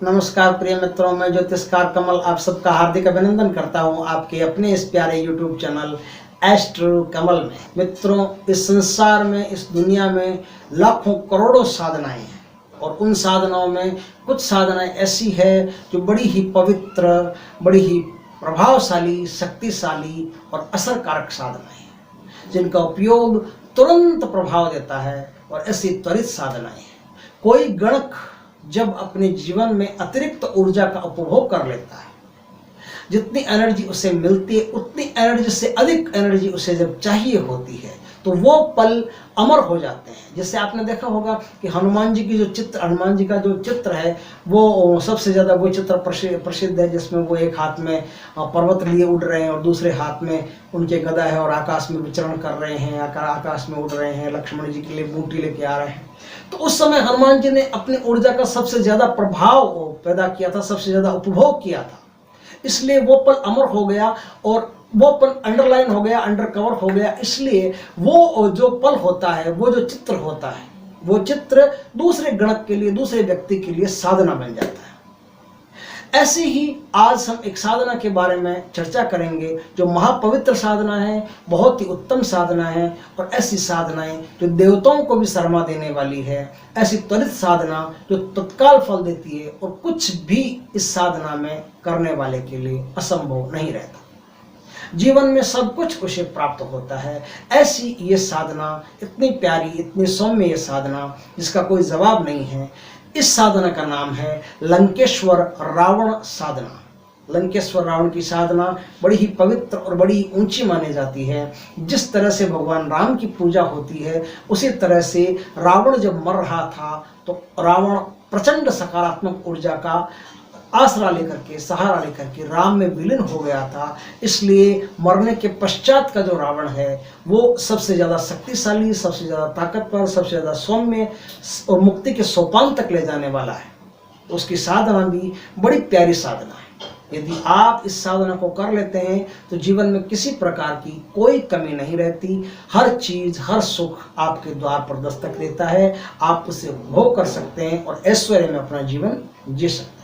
नमस्कार प्रिय मित्रों, मैं ज्योतिषकार कमल आप सबका हार्दिक अभिनंदन करता हूं आपके अपने इस प्यारे YouTube चैनल एस्ट्रो कमल में। मित्रों, इस संसार में, इस दुनिया में लाखों करोड़ों साधनाएं हैं और उन साधनाओं में कुछ साधनाएं ऐसी है जो बड़ी ही पवित्र, बड़ी ही प्रभावशाली, शक्तिशाली और असरकारक साधनाएं हैं जिनका उपयोग तुरंत प्रभाव देता है। और ऐसी त्वरित साधनाएं हैं। कोई गणक जब अपने जीवन में अतिरिक्त ऊर्जा का उपभोग कर लेता है, जितनी एनर्जी उसे मिलती है उतनी एनर्जी से अधिक एनर्जी उसे जब चाहिए होती है तो वो पल अमर हो जाते हैं। जैसे आपने देखा होगा कि हनुमान जी का जो चित्र है वो सबसे ज़्यादा वो चित्र प्रसिद्ध है, जिसमें वो एक हाथ में पर्वत लिए उड़ रहे हैं और दूसरे हाथ में उनके गदा है और आकाश में विचरण कर रहे हैं, आकाश में उड़ रहे हैं। लक्ष्मण जी के लिए बूटी लेके आ रहे हैं। तो उस समय हनुमान जी ने अपनी ऊर्जा का सबसे ज़्यादा प्रभाव पैदा किया था, सबसे ज़्यादा उपभोग किया था, इसलिए वो पल अमर हो गया और वो पल अंडरलाइन हो गया, अंडर कवर हो गया। इसलिए वो जो पल होता है, वो जो चित्र होता है, वो चित्र दूसरे गणक के लिए, दूसरे व्यक्ति के लिए साधना बन जाता है। ऐसे ही आज हम एक साधना के बारे में चर्चा करेंगे जो महापवित्र साधना है, बहुत ही उत्तम साधना है और ऐसी साधनाएं जो देवताओं को भी शर्मा देने वाली है। ऐसी त्वरित साधना जो तत्काल फल देती है और कुछ भी इस साधना में करने वाले के लिए असंभव नहीं रहता। जीवन में सब कुछ उसे प्राप्त होता है। ऐसी ये साधना इतनी प्यारी, इतनी सौम्य ये साधना जिसका कोई जवाब नहीं है। इस साधना का नाम है लंकेश्वर रावण साधना। लंकेश्वर रावण की साधना बड़ी ही पवित्र और बड़ी ऊंची मानी जाती है। जिस तरह से भगवान राम की पूजा होती है उसी तरह से रावण जब मर रहा था तो रावण प्रचंड सकारात्मक ऊर्जा का आसरा लेकर के, सहारा लेकर के राम में विलीन हो गया था। इसलिए मरने के पश्चात का जो रावण है वो सबसे ज़्यादा शक्तिशाली, सबसे ज़्यादा ताकतवर, सबसे ज़्यादा सौम्य और मुक्ति के सोपान तक ले जाने वाला है। उसकी साधना भी बड़ी प्यारी साधना है। यदि आप इस साधना को कर लेते हैं तो जीवन में किसी प्रकार की कोई कमी नहीं रहती। हर चीज़, हर सुख आपके द्वार पर दस्तक देता है। आप उसे उपभोग कर सकते हैं और ऐश्वर्य में अपना जीवन जी सकते हैं।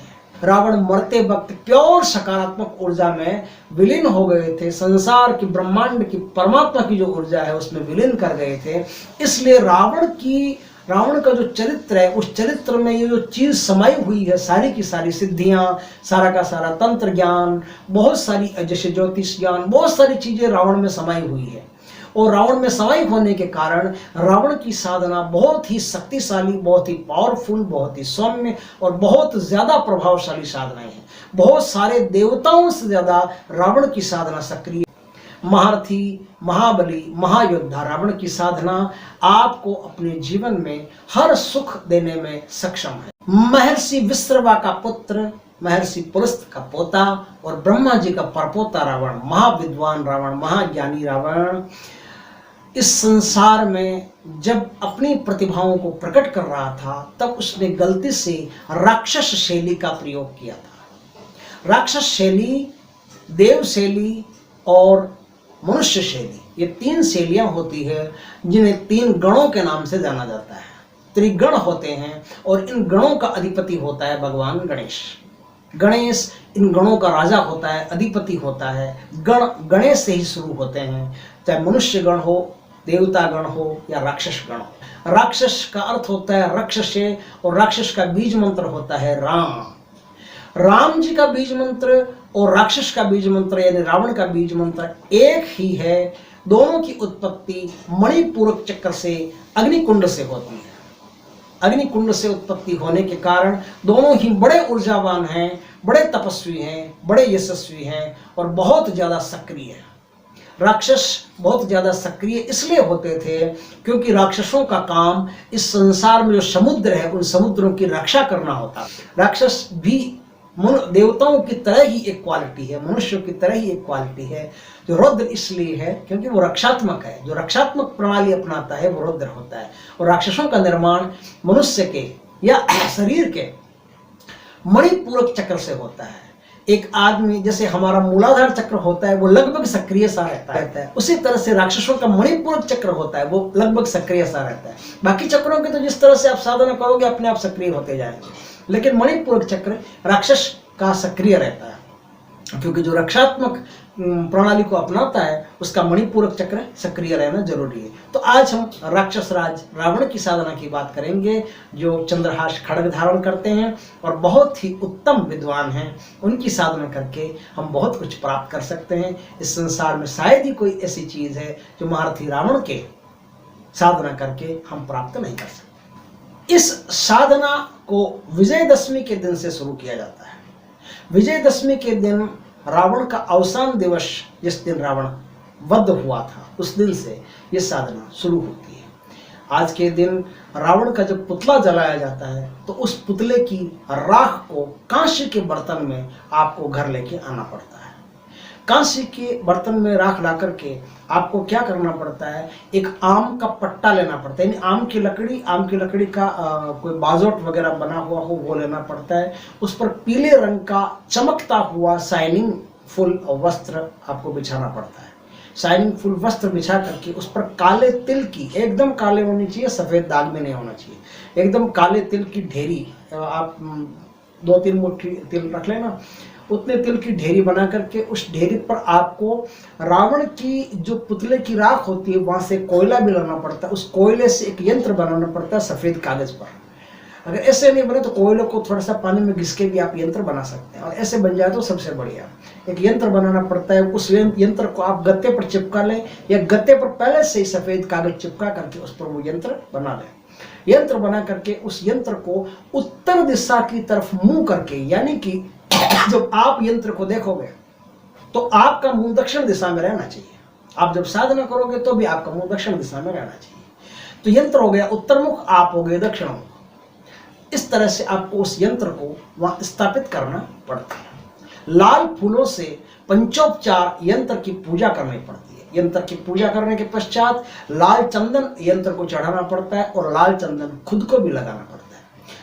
रावण मरते वक्त प्योर सकारात्मक ऊर्जा में विलीन हो गए थे। संसार की, ब्रह्मांड की, परमात्मा की जो ऊर्जा है उसमें विलीन कर गए थे। इसलिए रावण का जो चरित्र है, उस चरित्र में ये जो चीज समाई हुई है, सारी की सारी सिद्धियां, सारा का सारा तंत्र ज्ञान, बहुत सारी जैसे ज्योतिष ज्ञान, बहुत सारी चीजें रावण में समाई हुई है। और रावण में समाई होने के कारण रावण की साधना बहुत ही शक्तिशाली, बहुत ही पावरफुल, बहुत ही सौम्य और बहुत ज्यादा प्रभावशाली साधनाएं हैं। बहुत सारे देवताओं से ज्यादा रावण की साधना सक्रिय। महारथी, महाबली, महायोद्धा रावण की साधना आपको अपने जीवन में हर सुख देने में सक्षम है। महर्षि विश्रवा का पुत्र, महर्षि पुलस्त का पोता और ब्रह्मा जी का परपोता रावण, महाविद्वान रावण, महाज्ञानी रावण, इस संसार में जब अपनी प्रतिभाओं को प्रकट कर रहा था तब उसने गलती से राक्षस शैली का प्रयोग किया था। राक्षस शैली, देव शैली और मनुष्य शैली, ये तीन शैलियां होती है जिन्हें तीन गणों के नाम से जाना जाता है। त्रिगण होते हैं और इन गणों का अधिपति होता है भगवान गणेश। गणेश इन गणों का राजा होता है, अधिपति होता है। गण गणेश से ही शुरू होते हैं, चाहे मनुष्य गण हो, देवता गण हो या राक्षस गण हो। राक्षस का अर्थ होता है राक्षसे और राक्षस का बीज मंत्र होता है राम। राम जी का बीज मंत्र और राक्षस का बीज मंत्र यानी रावण का बीज मंत्र एक ही है। दोनों की उत्पत्ति मणिपूरक चक्र से, अग्निकुंड से होती है। अग्निकुंड से उत्पत्ति होने के कारण दोनों ही बड़े ऊर्जावान हैं, बड़े तपस्वी हैं, बड़े यशस्वी हैं और बहुत ज्यादा सक्रिय हैं। राक्षस बहुत ज्यादा सक्रिय इसलिए होते थे क्योंकि राक्षसों का काम इस संसार में जो समुद्र है उन समुद्रों की रक्षा करना होता। राक्षस भी देवताओं की तरह ही एक क्वालिटी है, मनुष्यों की तरह ही एक क्वालिटी है। जो रुद्र इसलिए है क्योंकि वो रक्षात्मक है। जो रक्षात्मक प्रणाली अपनाता है वो रुद्र होता है। और राक्षसों का निर्माण मनुष्य के या शरीर के मणिपूरक चक्र से होता है। एक आदमी, जैसे हमारा मूलाधार चक्र होता है वो लगभग सक्रिय सा रहता है, उसी तरह से राक्षसों का मणिपूरक चक्र होता है वो लगभग सक्रिय सा रहता है। बाकी चक्रों के तो जिस तरह से आप साधना करोगे अपने आप सक्रिय होते जाएंगे। लेकिन मणिपूरक चक्र राक्षस का सक्रिय रहता है, क्योंकि जो रक्षात्मक प्रणाली को अपनाता है उसका मणिपूरक चक्र सक्रिय रहना जरूरी है। तो आज हम राक्षस राज रावण की साधना की बात करेंगे, जो चंद्रहास खड्ग धारण करते हैं और बहुत ही उत्तम विद्वान हैं। उनकी साधना करके हम बहुत कुछ प्राप्त कर सकते हैं। इस संसार में शायद ही कोई ऐसी चीज है जो महारथी रावण के साधना करके हम प्राप्त नहीं कर सकते। इस साधना को विजयदशमी के दिन से शुरू किया जाता है। विजयदशमी के दिन रावण का अवसान दिवस, जिस दिन रावण वध हुआ था, उस दिन से ये साधना शुरू होती है। आज के दिन रावण का जब पुतला जलाया जाता है तो उस पुतले की राख को कांस्य के बर्तन में आपको घर लेके आना पड़ता है। कांस्य के बर्तन में राख ला करके आपको क्या करना पड़ता है, एक आम का पट्टा लेना पड़ता है, यानी आम की लकड़ी का कोई बाजोट वगैरह बना हुआ हो वो लेना पड़ता है। उस पर पीले रंग का चमकता हुआ शाइनिंग फुल वस्त्र आपको बिछाना पड़ता है। शाइनिंग फुल वस्त्र बिछा करके उस पर काले तिल की, एकदम काले होनी चाहिए, सफेद दाग में नहीं होना चाहिए, एकदम काले तिल की ढेरी, आप 2-3 मुट्ठी तिल रख लेना, उतने तिल की ढेरी बना करके उस ढेरी पर आपको रावण की जो पुतले की राख होती है वहां से कोयला भी लाना पड़ता है। उस कोयले से एक यंत्र बनाना पड़ता है सफेद कागज पर। अगर ऐसे नहीं बने तो कोयले को थोड़ा सा पानी में घिस के भी आप यंत्र बना सकते हैं, और ऐसे बन जाए तो सबसे बढ़िया। एक यंत्र बनाना पड़ता है, उस यंत्र को आप गत्ते पर चिपका लें या गत्ते पर पहले से ही सफेद कागज चिपका करके उस पर वो यंत्र बना लें। यंत्र बना करके उस यंत्र को उत्तर दिशा की तरफ मुंह करके, यानी कि जब आप यंत्र को देखोगे तो आपका मुंह दक्षिण दिशा में रहना चाहिए। आप जब साधना करोगे तो भी आपका मुंह दक्षिण दिशा में रहना चाहिए। तो यंत्र हो गया उत्तर मुख, आप हो गए दक्षिण मुख। इस तरह से आपको उस यंत्र को वहां स्थापित करना पड़ता है। लाल फूलों से पंचोपचार यंत्र की पूजा करनी पड़ती है। यंत्र की पूजा करने के पश्चात लाल चंदन यंत्र को चढ़ाना पड़ता है और लाल चंदन खुद को भी लगाना पड़ता है।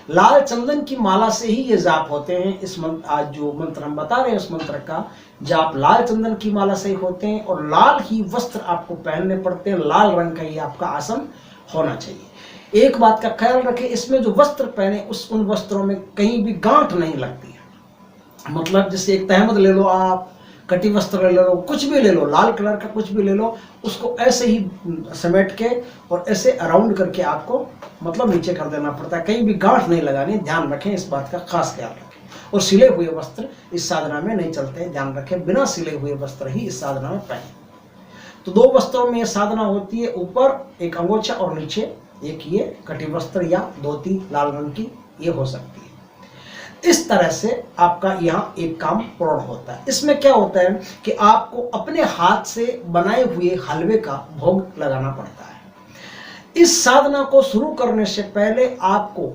लाल चंदन की माला से ही ये जाप होते हैं। इस मंत्र, आज जो मंत्र हम बता रहे हैं उस मंत्र का जाप लाल चंदन की माला से ही होते हैं, और लाल ही वस्त्र आपको पहनने पड़ते हैं। लाल रंग का ही आपका आसन होना चाहिए। एक बात का ख्याल रखें, इसमें जो वस्त्र पहने उन वस्त्रों में कहीं भी गांठ नहीं लगती है। मतलब जैसे एक तहमद ले लो, आप कटी वस्त्र ले लो, कुछ भी ले लो, लाल कलर का कुछ भी ले लो, उसको ऐसे ही समेट के और ऐसे अराउंड करके आपको मतलब नीचे कर देना पड़ता है। कहीं भी गांठ नहीं लगानी, ध्यान रखें, इस बात का खास ख्याल रखें। और सिले हुए वस्त्र इस साधना में नहीं चलते हैं, ध्यान रखें, बिना सिले हुए वस्त्र ही इस साधना में पहने। तो 2 वस्त्रों में यह साधना होती है, ऊपर एक अंगोछा और नीचे एक ये कटी वस्त्र या धोती लाल रंग की ये हो सकती है। इस तरह से आपका यहाँ एक काम पूर्ण होता है। इसमें क्या होता है कि आपको अपने हाथ से बनाए हुए हलवे का भोग लगाना पड़ता है। इस साधना को शुरू करने से पहले आपको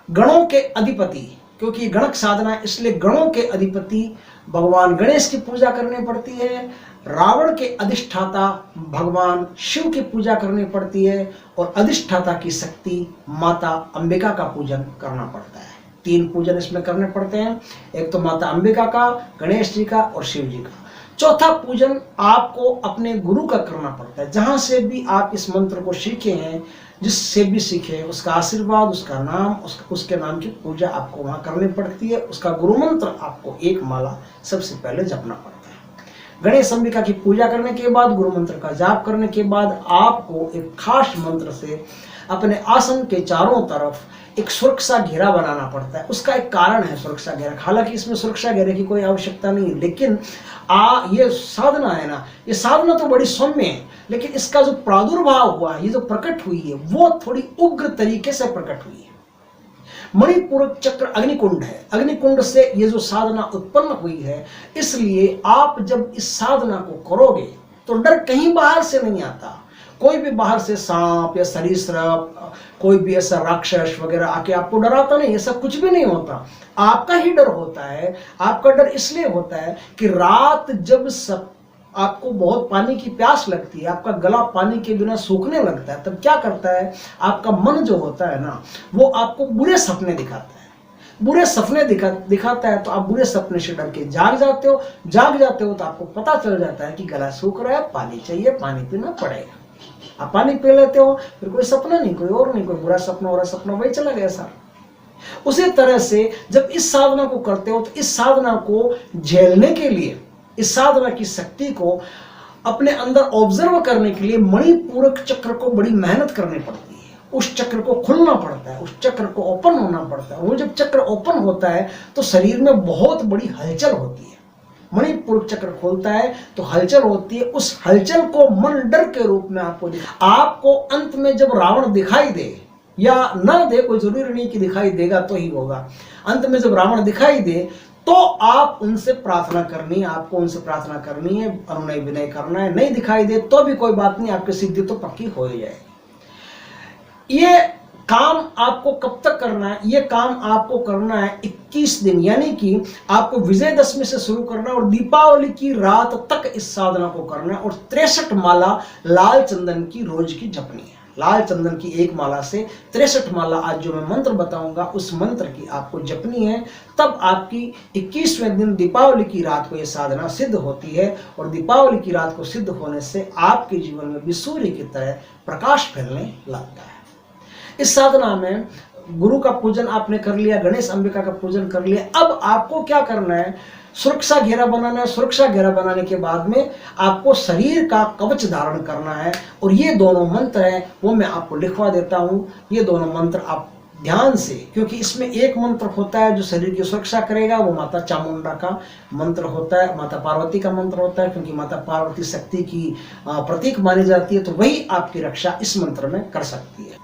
गणों के अधिपति, क्योंकि गणक साधना है इसलिए गणों के अधिपति भगवान गणेश की पूजा करनी पड़ती है, रावण के अधिष्ठाता भगवान शिव की पूजा करनी पड़ती है, और अधिष्ठाता की शक्ति माता अंबिका का पूजन करना पड़ता है। 3 पूजन इसमें करने पड़ते हैं, एक तो माता अंबिका का, गणेश जी का और शिव जी का। चौथा पूजन आपको अपने गुरु का करना पड़ता है। जहां से भी आप इस मंत्र को सीखे हैं, जिससे भी सीखे, उसका आशीर्वाद, उसका नाम, उसके नाम की पूजा आपको वहां करनी पड़ती है। उसका गुरु मंत्र आपको एक माला सबसे पहले जपना पड़ता है। गणेश अंबिका की पूजा करने के बाद, गुरु मंत्र का जाप करने के बाद आपको एक खास मंत्र से अपने आसन के चारों तरफ एक सुरक्षा घेरा बनाना पड़ता है। उसका एक कारण है सुरक्षा घेरा, हालांकि इसमें सुरक्षा घेरे की कोई आवश्यकता नहीं है, लेकिन ये साधना है ना, ये साधना तो बड़ी सौम्य है, लेकिन इसका जो प्रादुर्भाव हुआ है, ये जो प्रकट हुई है, वो थोड़ी उग्र तरीके से प्रकट हुई है। मणिपूरक चक्र अग्निकुंड है, अग्निकुंड से ये जो साधना उत्पन्न हुई है, इसलिए आप जब इस साधना को करोगे तो डर कहीं बाहर से नहीं आता। कोई भी बाहर से सांप या सरीसृप, कोई भी ऐसा राक्षस वगैरह आके आपको डराता नहीं, ऐसा कुछ भी नहीं होता। आपका ही डर होता है। आपका डर इसलिए होता है कि रात जब सब आपको बहुत पानी की प्यास लगती है, आपका गला पानी के बिना सूखने लगता है, तब क्या करता है, आपका मन जो होता है ना, वो आपको बुरे सपने दिखाता है। बुरे सपने दिखाता है तो आप बुरे सपने से डर के जाग जाते हो तो आपको पता चल जाता है कि गला सूख रहा है, पानी चाहिए, पानी पीना पड़ेगा। आप पानी पी लेते हो, फिर कोई सपना नहीं, कोई और नहीं, कोई बुरा सपना हो रहा सपना वही चला गया सर। उसी तरह से जब इस साधना को करते हो तो इस साधना को झेलने के लिए, इस साधना की शक्ति को अपने अंदर ऑब्जर्व करने के लिए मणिपूरक चक्र को बड़ी मेहनत करनी पड़ती है। उस चक्र को खुलना पड़ता है, उस चक्र को ओपन होना पड़ता है। वो जब चक्र ओपन होता है तो शरीर में बहुत बड़ी हलचल होती है। मणिपूरक चक्र खोलता है तो हलचल होती है। उस हलचल को मन डर के रूप में आपको अंत में जब रावण दिखाई दे या ना दे, कोई जरूरी नहीं कि दिखाई देगा तो ही होगा, अंत में जब रावण दिखाई दे तो आप उनसे प्रार्थना करनी है, आपको उनसे प्रार्थना करनी है, अनुनय विनय करना है। नहीं दिखाई दे तो भी कोई बात नहीं, आपकी सिद्धि तो पक्की हो ही जाएगी। ये काम आपको कब तक करना है? ये काम आपको करना है 21 दिन, यानी कि आपको विजयदशमी से शुरू करना है और दीपावली की रात तक इस साधना को करना है। और 63 माला लाल चंदन की रोज की जपनी है। लाल चंदन की एक माला से 63 माला आज जो मैं मंत्र बताऊंगा उस मंत्र की आपको जपनी है। तब आपकी 21वें दिन दीपावली की रात को यह साधना सिद्ध होती है। और दीपावली की रात को सिद्ध होने से आपके जीवन में भी सूर्य की तरह प्रकाश फैलने लगता है। इस साधना में गुरु का पूजन आपने कर लिया, गणेश अंबिका का पूजन कर लिया। अब आपको क्या करना है? सुरक्षा घेरा बनाना है। सुरक्षा घेरा बनाने के बाद में आपको शरीर का कवच धारण करना है। और ये दोनों मंत्र हैं वो मैं आपको लिखवा देता हूँ। ये दोनों मंत्र आप ध्यान से, क्योंकि इसमें एक मंत्र होता है जो शरीर की सुरक्षा करेगा, वो माता चामुंडा का मंत्र होता है, माता पार्वती का मंत्र होता है, क्योंकि माता पार्वती शक्ति की प्रतीक मानी जाती है। तो वही आपकी रक्षा इस मंत्र में कर सकती है।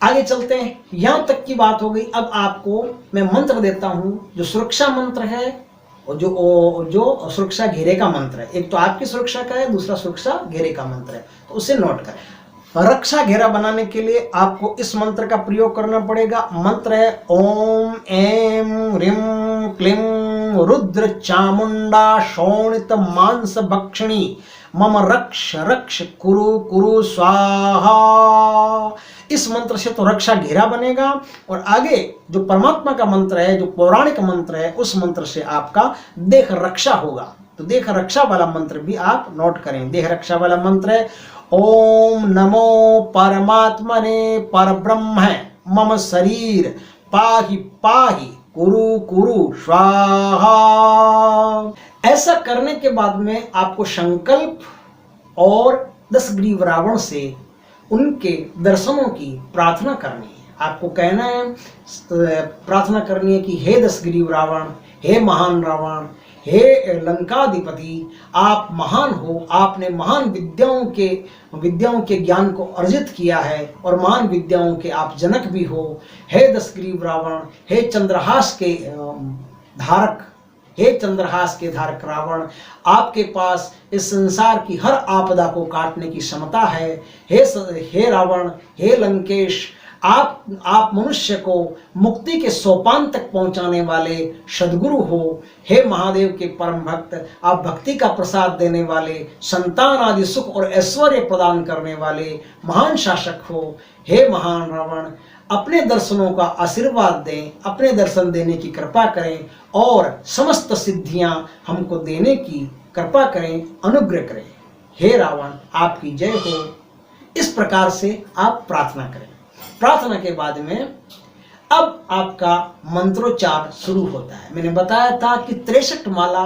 आगे चलते हैं, यहां तक की बात हो गई। अब आपको मैं मंत्र देता हूं जो सुरक्षा मंत्र है और जो सुरक्षा घेरे का मंत्र है। एक तो आपकी सुरक्षा का है, दूसरा सुरक्षा घेरे का मंत्र है, तो उसे नोट करें। रक्षा घेरा बनाने के लिए आपको इस मंत्र का प्रयोग करना पड़ेगा। मंत्र है ओम ऐं ह्रीं क्लीं रुद्र चामुंडा शोणित मांस भक्षिणी मम रक्ष रक्ष कुरु कुरु स्वाहा। इस मंत्र से तो रक्षा घेरा बनेगा। और आगे जो परमात्मा का मंत्र है, जो पौराणिक मंत्र है, उस मंत्र से आपका देह रक्षा होगा। तो देह रक्षा वाला मंत्र भी आप नोट करें। देह रक्षा वाला मंत्र है ओम नमो परमात्मने परब्रह्म मम शरीर पाहि पाहि कुरु कुरु स्वाहा। ऐसा करने के बाद में आपको संकल्प और 10 ग्रीव रावण से उनके दर्शनों की प्रार्थना करनी है। आपको कहना है, प्रार्थना करनी है कि हे 10 ग्रीव रावण, हे महान रावण, हे लंकाधिपति, आप महान हो। आपने महान विद्याओं के ज्ञान को अर्जित किया है और महान विद्याओं के आप जनक भी हो। हे 10 ग्रीव रावण, हे चंद्रहास के धारक, हे चंद्रहास के धारक रावण, आपके पास इस संसार की हर आपदा को काटने की क्षमता है। हे रावण, हे लंकेश, आप मनुष्य को मुक्ति के सोपान तक पहुंचाने वाले सद्गुरु हो। हे महादेव के परम भक्त, आप भक्ति का प्रसाद देने वाले, संतान आदि सुख और ऐश्वर्य प्रदान करने वाले महान शासक हो। हे महान रावण, अपने दर्शनों का आशीर्वाद दें, अपने दर्शन देने की कृपा करें और समस्त सिद्धियां हमको देने की कृपा करें, अनुग्रह करें। हे रावण, आपकी जय हो। इस प्रकार से आप प्रार्थना करें। प्रार्थना के बाद में अब आपका मंत्रोच्चार शुरू होता है। मैंने बताया था कि 63 माला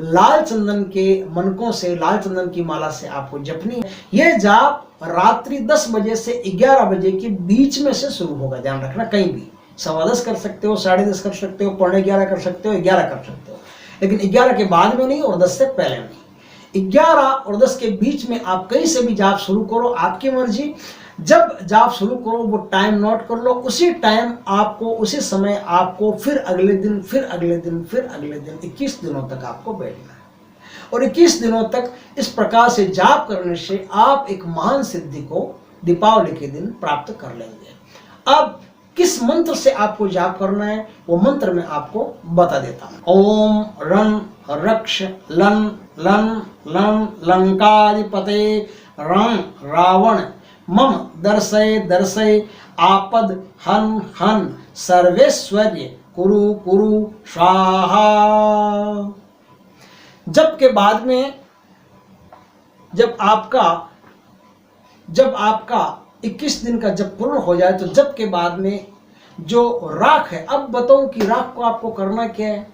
लाल चंदन के मनकों से, लाल चंदन की माला से आपको जपनी है। यह जाप रात्रि 10 बजे से 11 बजे के बीच में से शुरू होगा। ध्यान रखना, कहीं भी 10:15 कर सकते हो, 10:30 कर सकते हो, 11:15 कर सकते हो, 11 कर सकते हो, लेकिन 11 के बाद में नहीं और 10 से पहले नहीं। 11 और 10 के बीच में आप कहीं से भी जाप शुरू करो, आपकी मर्जी। जब जाप शुरू करो वो टाइम नोट कर लो। उसी टाइम आपको, उसी समय आपको फिर अगले दिन, फिर अगले दिन, फिर अगले दिन 21 दिनों तक आपको बैठना है। और 21 दिनों तक इस प्रकार से जाप करने से आप एक महान सिद्धि को दीपावली के दिन प्राप्त कर लेंगे। अब किस मंत्र से आपको जाप करना है वो मंत्र मैं आपको बता देता हूँ। ओम रण रक्ष लन लन लन लंकाधिपते रण रावण मम दर्शय दर्शय आपद हन हन सर्वेश्वर्य कुरु कुरु स्वाहा। जब के बाद में जब आपका 21 दिन का जब पूर्ण हो जाए तो जब के बाद में जो राख है, अब बताऊं कि राख को आपको करना क्या है।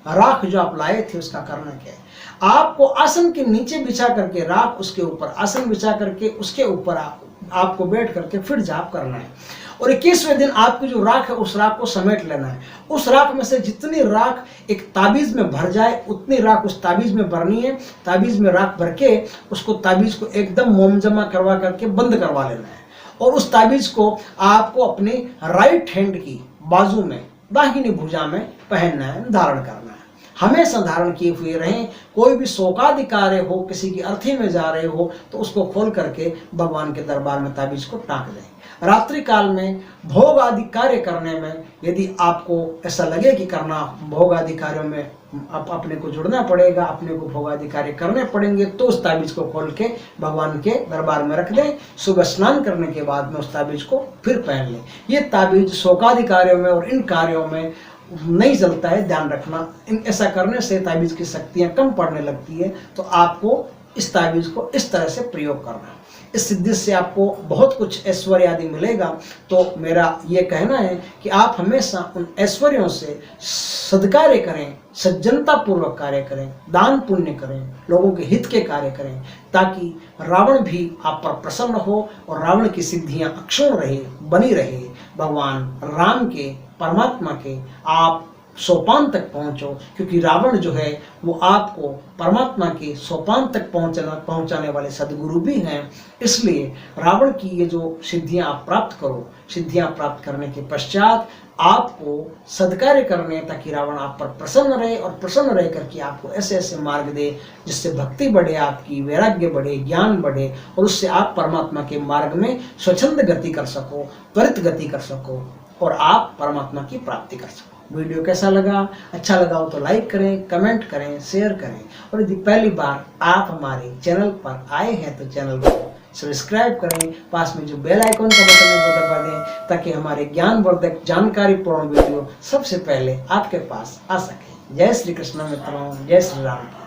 राख जो आप लाए थे उसका करना क्या है, आपको आसन के नीचे बिछा करके राख, उसके ऊपर आसन बिछा करके उसके ऊपर आपको बैठ करके फिर जाप करना है। और 21वें दिन आपकी जो राख है उस राख को समेट लेना है। उस राख में से जितनी राख एक ताबीज में भर जाए उतनी राख उस ताबीज में भरनी है। ताबीज में राख भर के उसको ताबीज को एकदम मोम जमा करवा करके बंद करवा लेना है। और उस ताबीज को आपको अपने राइट हैंड की बाजू में, दाहिनी भुजा में पहनना है, धारण करना है। हमेशा धारण किए हुए रहें। कोई भी शोकादि कार्य हो, किसी की अर्थी में जा रहे हो तो उसको खोल करके भगवान के दरबार में ताबीज को टांग दें। रात्रि काल में भोग आदि कार्य करने में यदि आपको ऐसा लगे कि करना, भोग आदि कार्यों में अपने को जुड़ना पड़ेगा, अपने को भोग आदि कार्य करने पड़ेंगे, तो उस ताबीज को खोल के भगवान के दरबार में रख दें। सुबह स्नान करने के बाद में उस ताबीज को फिर पहन लें। ये ताबीज शोकादि कार्यों में और इन कार्यों में नहीं चलता है, ध्यान रखना। ऐसा करने से ताबीज की शक्तियां कम पड़ने लगती है। तो आपको इस ताबीज को इस तरह से प्रयोग करना है। इस सिद्धि से आपको बहुत कुछ ऐश्वर्य आदि मिलेगा। तो मेरा ये कहना है कि आप हमेशा उन ऐश्वर्यों से सद्कार्य करें, सज्जनता पूर्वक कार्य करें, दान पुण्य करें, लोगों के हित के कार्य करें, ताकि रावण भी आप पर प्रसन्न हो और रावण की सिद्धियां अक्षुण्ण रहे, बनी रहे। भगवान राम के, परमात्मा के आप सोपान तक पहुंचो, क्योंकि रावण जो है वो आपको परमात्मा के सोपान तक पहुंचाने वाले सदगुरु भी हैं। इसलिए रावण की ये जो सिद्धियां आप प्राप्त करो, सिद्धियां प्राप्त करने के पश्चात आपको सद्कार्य करने, ताकि रावण आप पर प्रसन्न रहे और प्रसन्न रह करके आपको ऐसे ऐसे मार्ग दे जिससे भक्ति बढ़े, आपकी वैराग्य बढ़े, ज्ञान बढ़े, और उससे आप परमात्मा के मार्ग में स्वच्छंद गति कर सको, त्वरित गति कर सको और आप परमात्मा की प्राप्ति कर सको। वीडियो कैसा लगा? अच्छा लगा हो तो लाइक करें, कमेंट करें, शेयर करें। और यदि पहली बार आप हमारे चैनल पर आए हैं तो चैनल को सब्सक्राइब करें। पास में जो बेल आइकन का बटन है वो दबा दें, ताकि हमारे ज्ञानवर्धक जानकारी पूर्ण वीडियो सबसे पहले आपके पास आ सके। जय श्री कृष्ण मित्रों, जय श्री राम।